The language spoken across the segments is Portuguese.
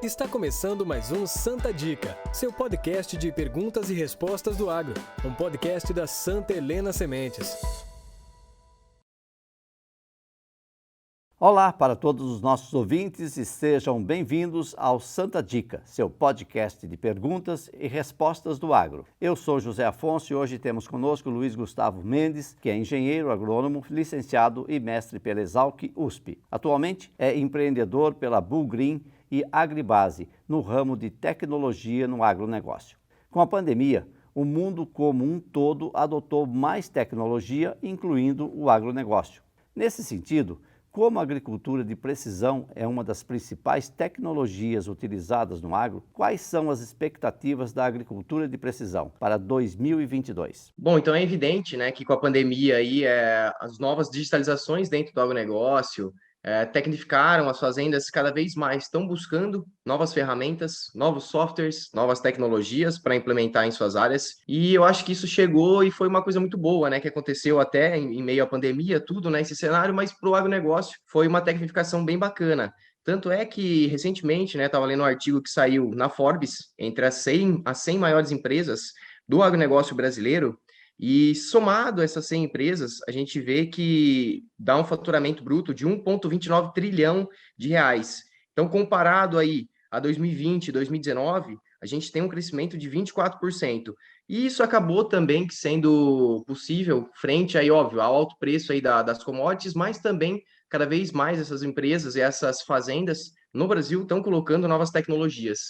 Está começando mais um Santa Dica, seu podcast de perguntas e respostas do agro, um podcast da Santa Helena Sementes. Olá para todos os nossos ouvintes e sejam bem-vindos ao Santa Dica, seu podcast de perguntas e respostas do agro. Eu sou José Afonso e hoje temos conosco Luiz Gustavo Mendes, que é engenheiro agrônomo, licenciado e mestre pela Exalc USP. Atualmente é empreendedor pela Bull Green e Agribase, no ramo de tecnologia no agronegócio. Com a pandemia, o mundo como um todo adotou mais tecnologia, incluindo o agronegócio. Nesse sentido, como a agricultura de precisão é uma das principais tecnologias utilizadas no agro, quais são as expectativas da agricultura de precisão para 2022? Bom, então é evidente, né, que com a pandemia aí, as novas digitalizações dentro do agronegócio tecnificaram as fazendas cada vez mais, estão buscando novas ferramentas, novos softwares, novas tecnologias para implementar em suas áreas. E eu acho que isso chegou e foi uma coisa muito boa, né, que aconteceu até em meio à pandemia, tudo, né, esse cenário, mas para o agronegócio foi uma tecnificação bem bacana. Tanto é que, recentemente, né, estava lendo um artigo que saiu na Forbes, entre as 100 maiores empresas do agronegócio brasileiro, e somado a essas 100 empresas, a gente vê que dá um faturamento bruto de 1,29 trilhão de reais. Então, comparado aí a 2020, 2019, a gente tem um crescimento de 24%. E isso acabou também sendo possível frente aí, óbvio, ao alto preço aí das commodities, mas também cada vez mais essas empresas e essas fazendas no Brasil estão colocando novas tecnologias.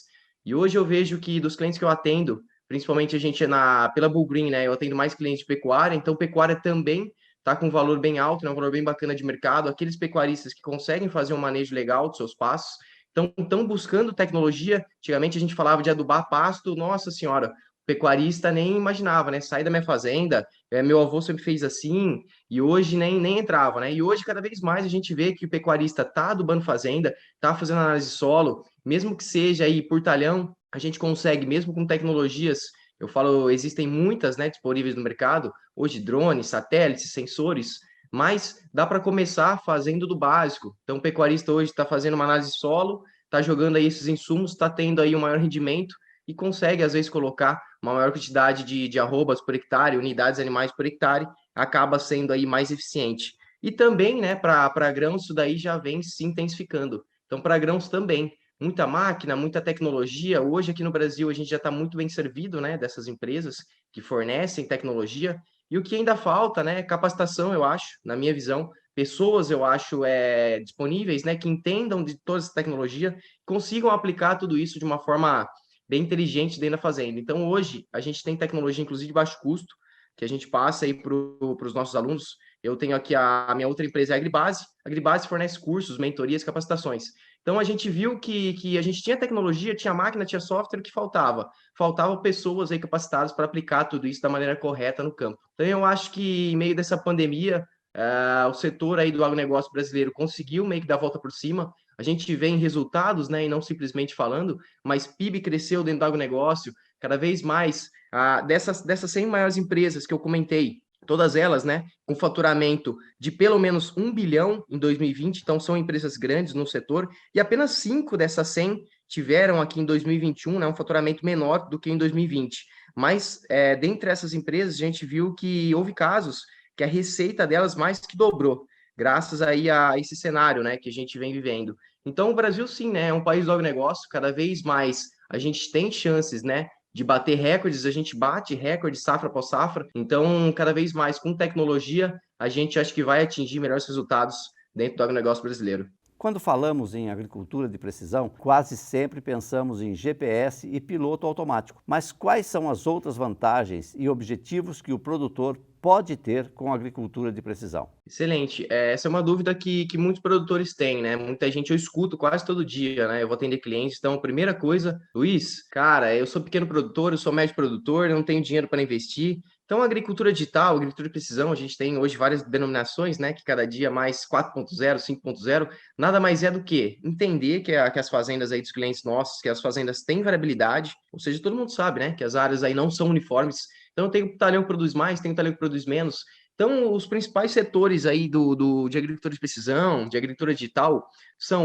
E hoje eu vejo que dos clientes que eu atendo, principalmente a gente pela Bull Green, né? Eu atendo mais clientes de pecuária, então pecuária também está com um valor bem alto, né? Um valor bem bacana de mercado. Aqueles pecuaristas que conseguem fazer um manejo legal dos seus pastos, estão buscando tecnologia. Antigamente a gente falava de adubar pasto, nossa senhora, o pecuarista nem imaginava, né? Sair da minha fazenda, meu avô sempre fez assim, e hoje nem entrava, né? E hoje, cada vez mais, a gente vê que o pecuarista está adubando fazenda, está fazendo análise de solo, mesmo que seja aí por talhão, a gente consegue, mesmo com tecnologias, eu falo, existem muitas, né, disponíveis no mercado, hoje drones, satélites, sensores, mas dá para começar fazendo do básico. Então, o pecuarista hoje está fazendo uma análise de solo, está jogando aí esses insumos, está tendo aí um maior rendimento e consegue, às vezes, colocar uma maior quantidade de arrobas por hectare, unidades animais por hectare, acaba sendo aí mais eficiente. E também, né, para grãos, isso daí já vem se intensificando. Então, para grãos também, muita máquina, muita tecnologia. Hoje, aqui no Brasil, a gente já está muito bem servido, né, dessas empresas que fornecem tecnologia. E o que ainda falta, né, é capacitação, eu acho, na minha visão, pessoas, eu acho, disponíveis, né, que entendam de toda essa tecnologia, consigam aplicar tudo isso de uma forma bem inteligente dentro da fazenda. Então, hoje, a gente tem tecnologia, inclusive, de baixo custo, que a gente passa aí para os nossos alunos. Eu tenho aqui a minha outra empresa, a Agribase. A Agribase fornece cursos, mentorias, capacitações. Então, a gente viu que a gente tinha tecnologia, tinha máquina, tinha software, que faltava. Faltavam pessoas aí capacitadas para aplicar tudo isso da maneira correta no campo. Então, eu acho que, em meio dessa pandemia, o setor aí do agronegócio brasileiro conseguiu meio que dar a volta por cima. A gente vê em resultados, né, e não simplesmente falando, mas PIB cresceu dentro do agronegócio, cada vez mais. Dessas 100 maiores empresas que eu comentei, todas elas, né, com faturamento de pelo menos 1 bilhão em 2020, então são empresas grandes no setor, e apenas 5 dessas 100 tiveram aqui em 2021, né, um faturamento menor do que em 2020. Mas, dentre essas empresas, a gente viu que houve casos que a receita delas mais que dobrou, graças aí a esse cenário, né, que a gente vem vivendo. Então, o Brasil, sim, né, é um país do agronegócio, cada vez mais a gente tem chances, né, de bater recordes, a gente bate recordes safra após safra. Então, cada vez mais com tecnologia, a gente acha que vai atingir melhores resultados dentro do agronegócio brasileiro. Quando falamos em agricultura de precisão, quase sempre pensamos em GPS e piloto automático. Mas quais são as outras vantagens e objetivos que o produtor pode ter com a agricultura de precisão? Excelente. Essa é uma dúvida que muitos produtores têm, né? Muita gente eu escuto quase todo dia, né? Eu vou atender clientes. Então, primeira coisa, Luiz, cara, eu sou pequeno produtor, eu sou médio produtor, eu não tenho dinheiro para investir. Então, a agricultura digital, a agricultura de precisão, a gente tem hoje várias denominações, né? Que cada dia mais 4.0, 5.0, nada mais é do que entender que as fazendas aí dos clientes nossos, que as fazendas têm variabilidade, ou seja, todo mundo sabe, né? Que as áreas aí não são uniformes. Então, tem um talhão que produz mais, tem um talhão que produz menos. Então, os principais setores aí de agricultura de precisão, de agricultura digital,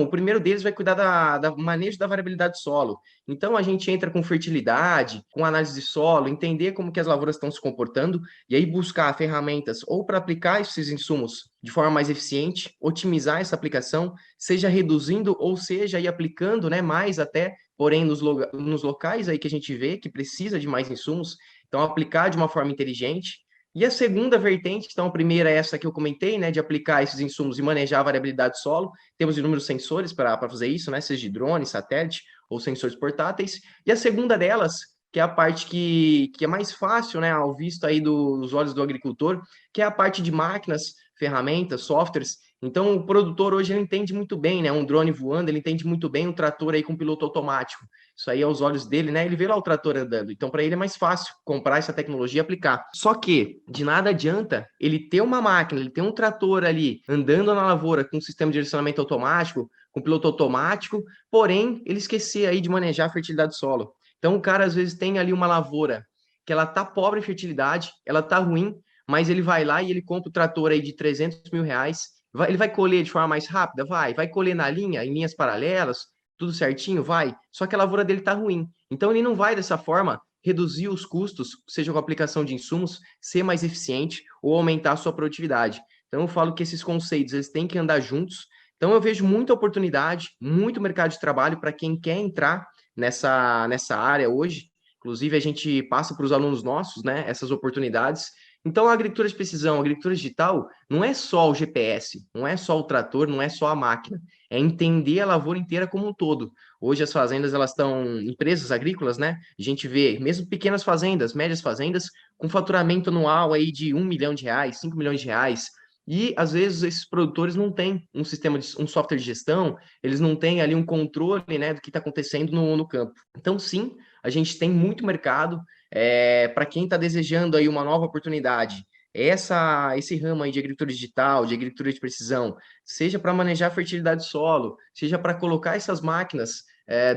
o primeiro deles vai cuidar da manejo da variabilidade do solo. Então, a gente entra com fertilidade, com análise de solo, entender como que as lavouras estão se comportando, e aí buscar ferramentas ou para aplicar esses insumos de forma mais eficiente, otimizar essa aplicação, seja reduzindo ou seja aí aplicando, né, mais até, porém nos locais aí que a gente vê que precisa de mais insumos, então aplicar de uma forma inteligente. E a segunda vertente, então a primeira é essa que eu comentei, né, de aplicar esses insumos e manejar a variabilidade do solo. Temos inúmeros sensores para fazer isso, né, seja de drone, satélite ou sensores portáteis. E a segunda delas, que é a parte que é mais fácil, né, ao visto aí dos olhos do agricultor, que é a parte de máquinas, ferramentas, softwares. Então, o produtor hoje ele entende muito bem, né, um drone voando, ele entende muito bem um trator aí com piloto automático. Isso aí aos olhos dele, né, ele vê lá o trator andando. Então, para ele é mais fácil comprar essa tecnologia e aplicar. Só que, de nada adianta ele ter uma máquina, ele ter um trator ali andando na lavoura com um sistema de direcionamento automático, com piloto automático, porém, ele esquecer aí de manejar a fertilidade do solo. Então, o cara, às vezes, tem ali uma lavoura que ela tá pobre em fertilidade, ela tá ruim, mas ele vai lá e ele compra o trator aí de 300 mil reais, ele vai colher de forma mais rápida? Vai colher na linha, em linhas paralelas, tudo certinho? Vai. Só que a lavoura dele tá ruim. Então, ele não vai, dessa forma, reduzir os custos, seja com a aplicação de insumos, ser mais eficiente ou aumentar a sua produtividade. Então, eu falo que esses conceitos, eles têm que andar juntos. Então, eu vejo muita oportunidade, muito mercado de trabalho para quem quer entrar nessa área hoje. Inclusive, a gente passa para os alunos nossos, né, essas oportunidades. Então, a agricultura de precisão, a agricultura digital, não é só o GPS, não é só o trator, não é só a máquina. É entender a lavoura inteira como um todo. Hoje as fazendas, elas estão, empresas agrícolas, né? A gente vê, mesmo pequenas fazendas, médias fazendas, com faturamento anual aí de R$ 1 milhão, R$ 5 milhões. E, às vezes, esses produtores não têm um sistema, um software de gestão, eles não têm ali um controle, né, do que está acontecendo no campo. Então, sim, a gente tem muito mercado. Para quem está desejando aí uma nova oportunidade, esse ramo aí de agricultura digital, de agricultura de precisão, seja para manejar a fertilidade do solo, seja para colocar essas máquinas,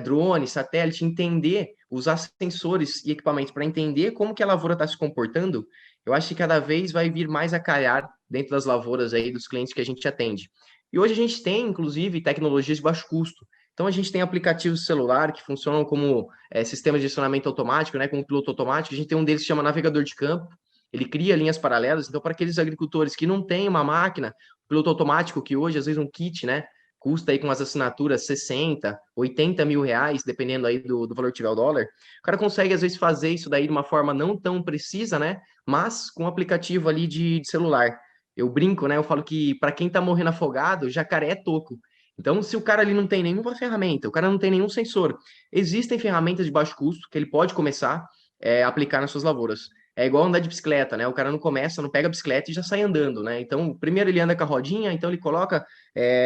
drone, satélite, entender, usar sensores e equipamentos para entender como que a lavoura está se comportando, eu acho que cada vez vai vir mais a calhar dentro das lavouras aí dos clientes que a gente atende. E hoje a gente tem, inclusive, tecnologias de baixo custo. Então, a gente tem aplicativos de celular que funcionam como sistema de direcionamento automático, né, como piloto automático. A gente tem um deles que chama navegador de campo. Ele cria linhas paralelas. Então, para aqueles agricultores que não têm uma máquina, piloto automático, que hoje, às vezes, um kit, né, custa aí com as assinaturas 60, 80 mil reais, dependendo aí do valor que tiver o dólar. O cara consegue, às vezes, fazer isso daí de uma forma não tão precisa, né, mas com um aplicativo ali de celular. Eu brinco, né, eu falo que para quem está morrendo afogado, jacaré é toco. Então, se o cara ali não tem nenhuma ferramenta, o cara não tem nenhum sensor, existem ferramentas de baixo custo que ele pode começar a aplicar nas suas lavouras. É igual andar de bicicleta, né? O cara não começa, não pega a bicicleta e já sai andando, né? Então, primeiro ele anda com a rodinha, então ele coloca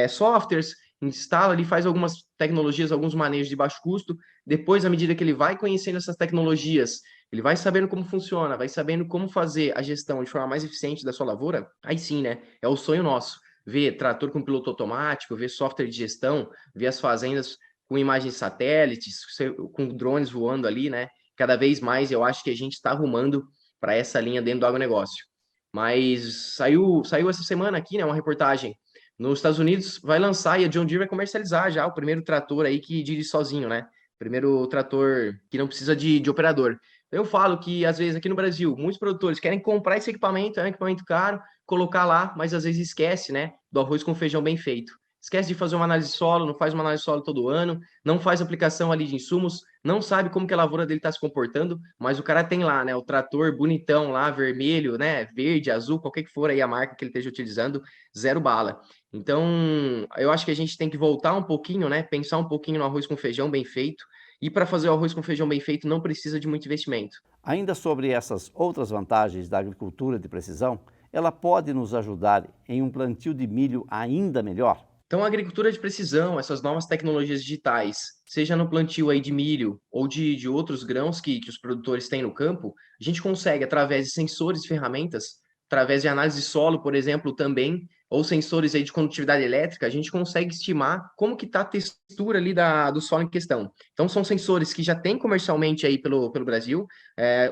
softwares, instala ali, faz algumas tecnologias, alguns manejos de baixo custo. Depois, à medida que ele vai conhecendo essas tecnologias, ele vai sabendo como funciona, vai sabendo como fazer a gestão de forma mais eficiente da sua lavoura, aí sim, né? É o sonho nosso ver trator com piloto automático, ver software de gestão, ver as fazendas com imagens satélites, com drones voando ali, né? Cada vez mais eu acho que a gente está arrumando para essa linha dentro do agronegócio. Mas saiu essa semana aqui, né, uma reportagem. Nos Estados Unidos vai lançar e a John Deere vai comercializar já o primeiro trator aí que dirige sozinho, né? Primeiro trator que não precisa de operador. Eu falo que, às vezes, aqui no Brasil, muitos produtores querem comprar esse equipamento, é um equipamento caro, colocar lá, mas às vezes esquece, né, do arroz com feijão bem feito. Esquece de fazer uma análise de solo, não faz uma análise de solo todo ano, não faz aplicação ali de insumos, não sabe como que a lavoura dele está se comportando, mas o cara tem lá, né, o trator bonitão lá, vermelho, né, verde, azul, qualquer que for aí a marca que ele esteja utilizando, zero bala. Então, eu acho que a gente tem que voltar um pouquinho, né, pensar um pouquinho no arroz com feijão bem feito, e para fazer o arroz com feijão bem feito não precisa de muito investimento. Ainda sobre essas outras vantagens da agricultura de precisão, ela pode nos ajudar em um plantio de milho ainda melhor? Então, a agricultura de precisão, essas novas tecnologias digitais, seja no plantio aí de milho ou de outros grãos que os produtores têm no campo, a gente consegue, através de sensores e ferramentas, através de análise de solo, por exemplo, também, ou sensores aí de condutividade elétrica, a gente consegue estimar como que está a textura ali do solo em questão. Então, são sensores que já tem comercialmente aí pelo Brasil,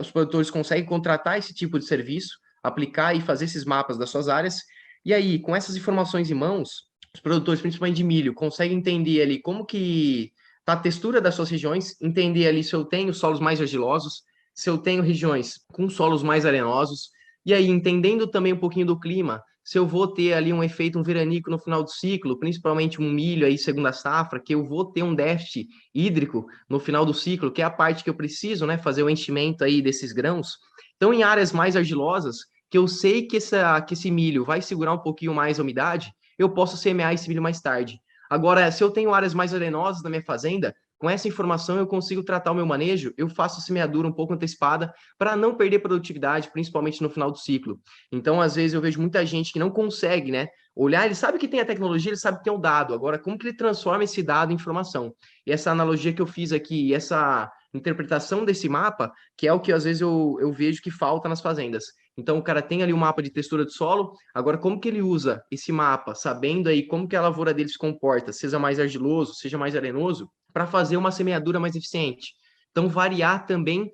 os produtores conseguem contratar esse tipo de serviço, aplicar e fazer esses mapas das suas áreas. E aí, com essas informações em mãos, os produtores, principalmente de milho, conseguem entender ali como que tá a textura das suas regiões, entender ali se eu tenho solos mais argilosos, se eu tenho regiões com solos mais arenosos, e aí, entendendo também um pouquinho do clima, se eu vou ter ali um efeito, um veranico no final do ciclo, principalmente um milho aí, segunda safra, que eu vou ter um déficit hídrico no final do ciclo, que é a parte que eu preciso, né, fazer o enchimento aí desses grãos. Então, em áreas mais argilosas, que eu sei que esse milho vai segurar um pouquinho mais a umidade, eu posso semear esse milho mais tarde. Agora, se eu tenho áreas mais arenosas na minha fazenda, com essa informação eu consigo tratar o meu manejo, eu faço semeadura um pouco antecipada para não perder produtividade, principalmente no final do ciclo. Então, às vezes, eu vejo muita gente que não consegue, né, olhar, ele sabe que tem a tecnologia, ele sabe que tem o dado, agora como que ele transforma esse dado em informação? E essa analogia que eu fiz aqui, essa interpretação desse mapa, que é o que às vezes eu vejo que falta nas fazendas. Então, o cara tem ali um mapa de textura de solo, agora como que ele usa esse mapa, sabendo aí como que a lavoura dele se comporta, seja mais argiloso, seja mais arenoso, para fazer uma semeadura mais eficiente. Então, variar também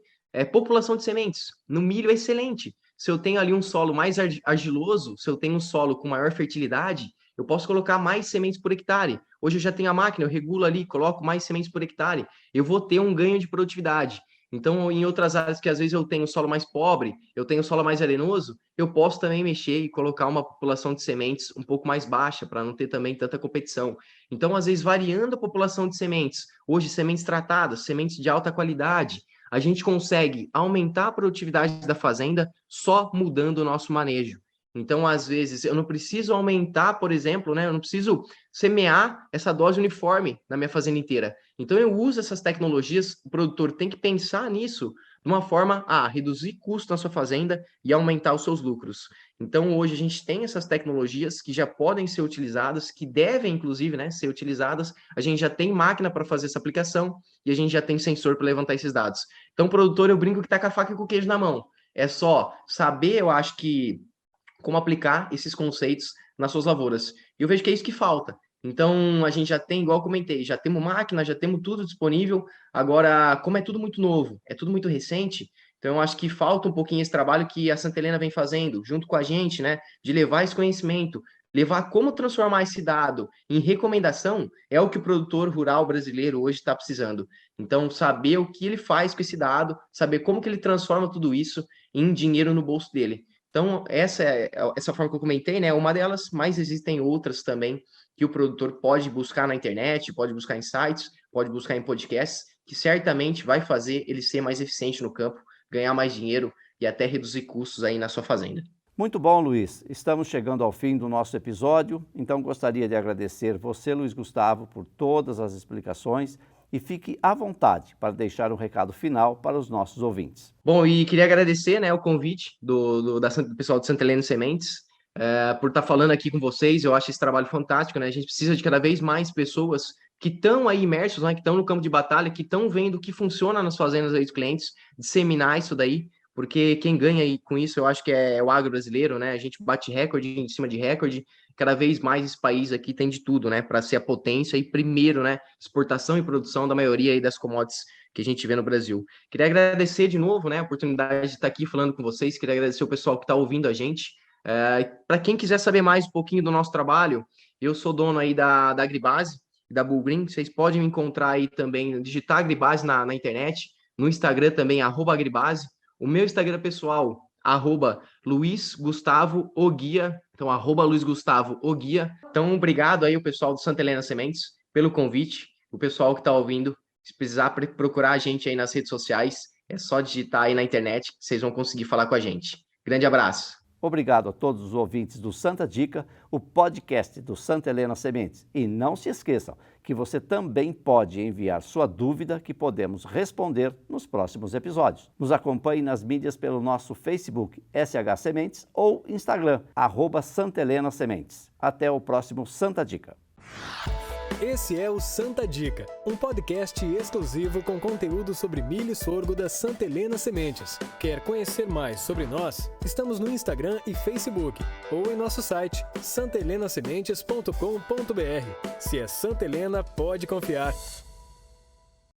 população de sementes. No milho é excelente. Se eu tenho ali um solo mais argiloso, se eu tenho um solo com maior fertilidade, eu posso colocar mais sementes por hectare. Hoje eu já tenho a máquina, eu regulo ali, coloco mais sementes por hectare. Eu vou ter um ganho de produtividade. Então, em outras áreas que às vezes eu tenho solo mais pobre, eu tenho solo mais arenoso, eu posso também mexer e colocar uma população de sementes um pouco mais baixa, para não ter também tanta competição. Então, às vezes, variando a população de sementes, hoje sementes tratadas, sementes de alta qualidade, a gente consegue aumentar a produtividade da fazenda só mudando o nosso manejo. Então, às vezes, eu não preciso aumentar, por exemplo, né? Eu não preciso semear essa dose uniforme na minha fazenda inteira. Então, eu uso essas tecnologias, o produtor tem que pensar nisso de uma forma a reduzir custo na sua fazenda e aumentar os seus lucros. Então, hoje a gente tem essas tecnologias que já podem ser utilizadas, que devem, inclusive, né, ser utilizadas. A gente já tem máquina para fazer essa aplicação e a gente já tem sensor para levantar esses dados. Então, o produtor, eu brinco que está com a faca e com o queijo na mão. É só saber, eu acho que, como aplicar esses conceitos nas suas lavouras. E eu vejo que é isso que falta. Então, a gente já tem, igual eu comentei, já temos máquina, já temos tudo disponível. Agora, como é tudo muito novo, é tudo muito recente, então eu acho que falta um pouquinho esse trabalho que a Santa Helena vem fazendo, junto com a gente, né, de levar esse conhecimento, levar como transformar esse dado em recomendação, é o que o produtor rural brasileiro hoje está precisando. Então, saber o que ele faz com esse dado, saber como que ele transforma tudo isso em dinheiro no bolso dele. Então, essa forma que eu comentei, né, é uma delas, mas existem outras também que o produtor pode buscar na internet, pode buscar em sites, pode buscar em podcasts, que certamente vai fazer ele ser mais eficiente no campo, ganhar mais dinheiro e até reduzir custos aí na sua fazenda. Muito bom, Luiz. Estamos chegando ao fim do nosso episódio, então gostaria de agradecer você, Luiz Gustavo, por todas as explicações e fique à vontade para deixar um recado final para os nossos ouvintes. Bom, e queria agradecer, né, o convite do pessoal de Santa Helena Sementes, por estar falando aqui com vocês. Eu acho esse trabalho fantástico, né? A gente precisa de cada vez mais pessoas que estão aí imersos, né, que estão no campo de batalha, que estão vendo o que funciona nas fazendas aí dos clientes, disseminar isso daí, porque quem ganha aí com isso, eu acho que é o agro brasileiro, né? A gente bate recorde em cima de recorde. Cada vez mais esse país aqui tem de tudo, né, para ser a potência e primeiro, né, exportação e produção da maioria aí das commodities que a gente vê no Brasil. Queria agradecer de novo, né, a oportunidade de estar aqui falando com vocês. Queria agradecer o pessoal que está ouvindo a gente. Para quem quiser saber mais um pouquinho do nosso trabalho, eu sou dono aí da Agribase, da Bull Green. Vocês podem me encontrar aí também, digitar Agribase na internet, no Instagram também, @Agribase. O meu Instagram pessoal, @Luiz Gustavo O Guia. Então, @Luiz Gustavo O Guia. Então, obrigado aí o pessoal do Santa Helena Sementes pelo convite. O pessoal que está ouvindo, se precisar procurar a gente aí nas redes sociais, é só digitar aí na internet que vocês vão conseguir falar com a gente. Grande abraço. Obrigado a todos os ouvintes do Santa Dica, o podcast do Santa Helena Sementes. E não se esqueçam que você também pode enviar sua dúvida que podemos responder nos próximos episódios. Nos acompanhe nas mídias pelo nosso Facebook, SH Sementes, ou Instagram, @Santa Helena Sementes. Até o próximo Santa Dica. Esse é o Santa Dica, um podcast exclusivo com conteúdo sobre milho e sorgo da Santa Helena Sementes. Quer conhecer mais sobre nós? Estamos no Instagram e Facebook ou em nosso site santelenasementes.com.br. Se é Santa Helena, pode confiar.